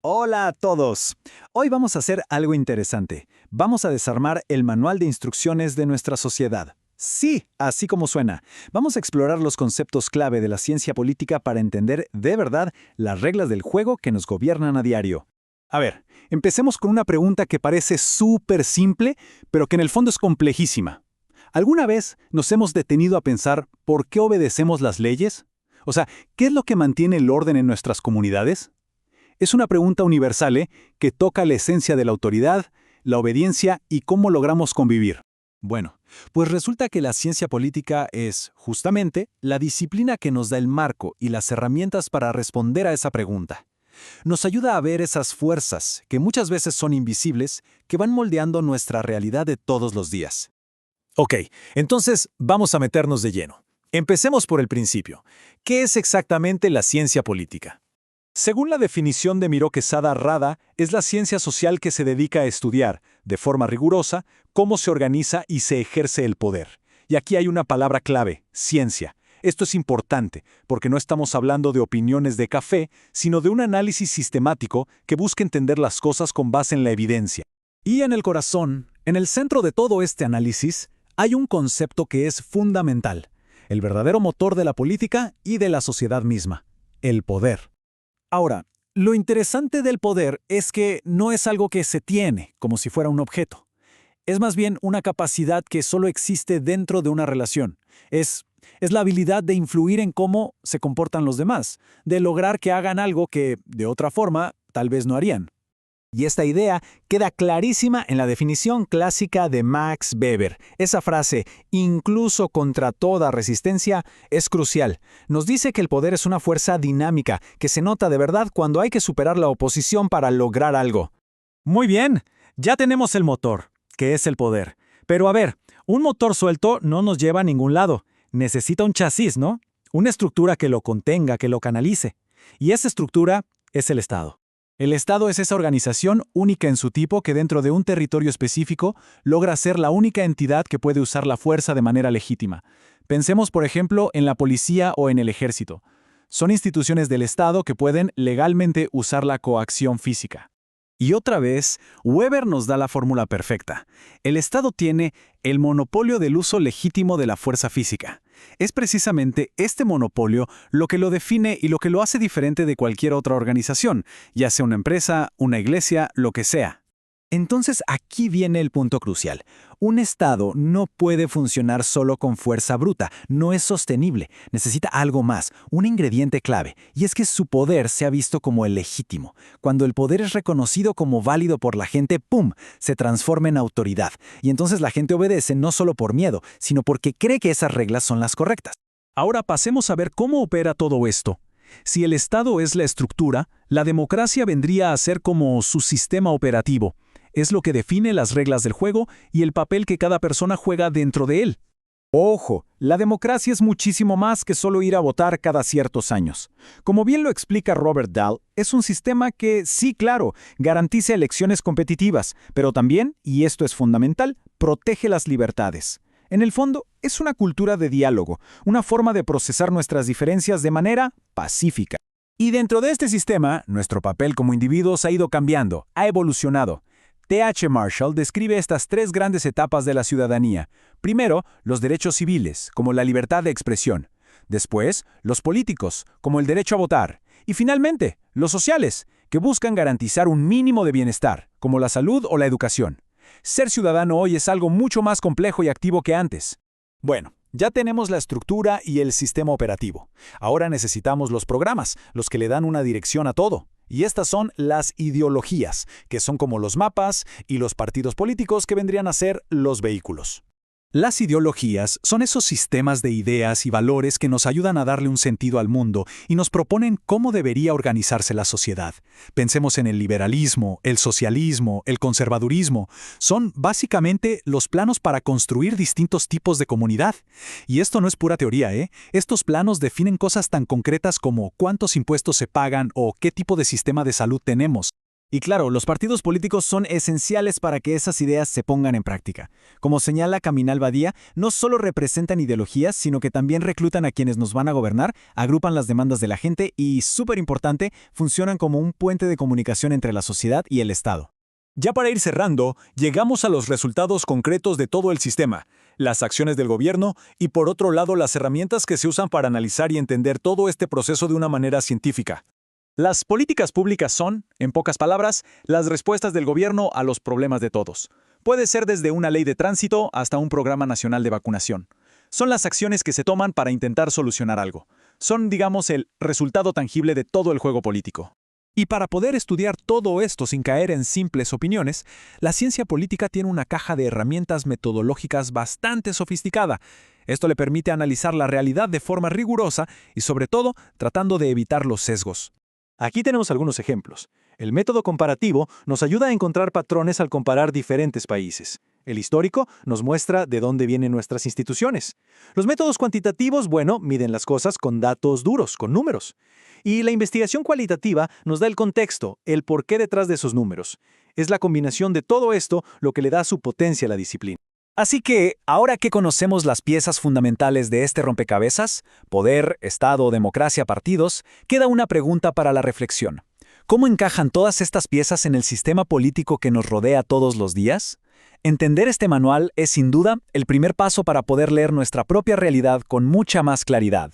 Hola a todos. Hoy vamos a hacer algo interesante. Vamos a desarmar el manual de instrucciones de nuestra sociedad. Sí, así como suena. Vamos a explorar los conceptos clave de la ciencia política para entender de verdad las reglas del juego que nos gobiernan a diario. A ver, empecemos con una pregunta que parece súper simple, pero que en el fondo es complejísima. ¿Alguna vez nos hemos detenido a pensar por qué obedecemos las leyes? O sea, ¿qué es lo que mantiene el orden en nuestras comunidades? Es una pregunta universal, que toca la esencia de la autoridad, la obediencia y cómo logramos convivir. Bueno, pues resulta que la ciencia política es, justamente, la disciplina que nos da el marco y las herramientas para responder a esa pregunta. Nos ayuda a ver esas fuerzas, que muchas veces son invisibles, que van moldeando nuestra realidad de todos los días. Ok, entonces vamos a meternos de lleno. Empecemos por el principio. ¿Qué es exactamente la ciencia política? Según la definición de Miró Quesada Rada, es la ciencia social que se dedica a estudiar, de forma rigurosa, cómo se organiza y se ejerce el poder. Y aquí hay una palabra clave, ciencia. Esto es importante, porque no estamos hablando de opiniones de café, sino de un análisis sistemático que busca entender las cosas con base en la evidencia. Y en el corazón, en el centro de todo este análisis, hay un concepto que es fundamental, el verdadero motor de la política y de la sociedad misma, el poder. Ahora, lo interesante del poder es que no es algo que se tiene, como si fuera un objeto. Es más bien una capacidad que solo existe dentro de una relación. Es la habilidad de influir en cómo se comportan los demás, de lograr que hagan algo que, de otra forma, tal vez no harían. Y esta idea queda clarísima en la definición clásica de Max Weber. Esa frase, incluso contra toda resistencia, es crucial. Nos dice que el poder es una fuerza dinámica, que se nota de verdad cuando hay que superar la oposición para lograr algo. Muy bien, ya tenemos el motor, que es el poder. Pero a ver, un motor suelto no nos lleva a ningún lado. Necesita un chasis, ¿no? Una estructura que lo contenga, que lo canalice. Y esa estructura es el Estado. El Estado es esa organización única en su tipo que dentro de un territorio específico logra ser la única entidad que puede usar la fuerza de manera legítima. Pensemos, por ejemplo, en la policía o en el ejército. Son instituciones del Estado que pueden legalmente usar la coacción física. Y otra vez, Weber nos da la fórmula perfecta. El Estado tiene el monopolio del uso legítimo de la fuerza física. Es precisamente este monopolio lo que lo define y lo que lo hace diferente de cualquier otra organización, ya sea una empresa, una iglesia, lo que sea. Entonces aquí viene el punto crucial. Un Estado no puede funcionar solo con fuerza bruta, no es sostenible, necesita algo más, un ingrediente clave, y es que su poder se ha visto como el legítimo. Cuando el poder es reconocido como válido por la gente, ¡pum!, se transforma en autoridad, y entonces la gente obedece no solo por miedo, sino porque cree que esas reglas son las correctas. Ahora pasemos a ver cómo opera todo esto. Si el Estado es la estructura, la democracia vendría a ser como su sistema operativo. Es lo que define las reglas del juego y el papel que cada persona juega dentro de él. Ojo, la democracia es muchísimo más que solo ir a votar cada ciertos años. Como bien lo explica Robert Dahl, es un sistema que, sí, claro, garantiza elecciones competitivas, pero también, y esto es fundamental, protege las libertades. En el fondo, es una cultura de diálogo, una forma de procesar nuestras diferencias de manera pacífica. Y dentro de este sistema, nuestro papel como individuos ha ido cambiando, ha evolucionado. T.H. Marshall describe estas tres grandes etapas de la ciudadanía. Primero, los derechos civiles, como la libertad de expresión. Después, los políticos, como el derecho a votar. Y finalmente, los sociales, que buscan garantizar un mínimo de bienestar, como la salud o la educación. Ser ciudadano hoy es algo mucho más complejo y activo que antes. Bueno, ya tenemos la estructura y el sistema operativo. Ahora necesitamos los programas, los que le dan una dirección a todo. Y estas son las ideologías, que son como los mapas, y los partidos políticos que vendrían a ser los vehículos. Las ideologías son esos sistemas de ideas y valores que nos ayudan a darle un sentido al mundo y nos proponen cómo debería organizarse la sociedad. Pensemos en el liberalismo, el socialismo, el conservadurismo. Son básicamente los planos para construir distintos tipos de comunidad. Y esto no es pura teoría, ¿eh? Estos planos definen cosas tan concretas como cuántos impuestos se pagan o qué tipo de sistema de salud tenemos. Y claro, los partidos políticos son esenciales para que esas ideas se pongan en práctica. Como señala Caminal Badía, no solo representan ideologías, sino que también reclutan a quienes nos van a gobernar, agrupan las demandas de la gente y, súper importante, funcionan como un puente de comunicación entre la sociedad y el Estado. Ya para ir cerrando, llegamos a los resultados concretos de todo el sistema, las acciones del gobierno y, por otro lado, las herramientas que se usan para analizar y entender todo este proceso de una manera científica. Las políticas públicas son, en pocas palabras, las respuestas del gobierno a los problemas de todos. Puede ser desde una ley de tránsito hasta un programa nacional de vacunación. Son las acciones que se toman para intentar solucionar algo. Son, digamos, el resultado tangible de todo el juego político. Y para poder estudiar todo esto sin caer en simples opiniones, la ciencia política tiene una caja de herramientas metodológicas bastante sofisticada. Esto le permite analizar la realidad de forma rigurosa y, sobre todo, tratando de evitar los sesgos. Aquí tenemos algunos ejemplos. El método comparativo nos ayuda a encontrar patrones al comparar diferentes países. El histórico nos muestra de dónde vienen nuestras instituciones. Los métodos cuantitativos, miden las cosas con datos duros, con números. Y la investigación cualitativa nos da el contexto, el porqué detrás de esos números. Es la combinación de todo esto lo que le da su potencia a la disciplina. Así que, ahora que conocemos las piezas fundamentales de este rompecabezas, poder, Estado, democracia, partidos, queda una pregunta para la reflexión. ¿Cómo encajan todas estas piezas en el sistema político que nos rodea todos los días? Entender este manual es sin duda el primer paso para poder leer nuestra propia realidad con mucha más claridad.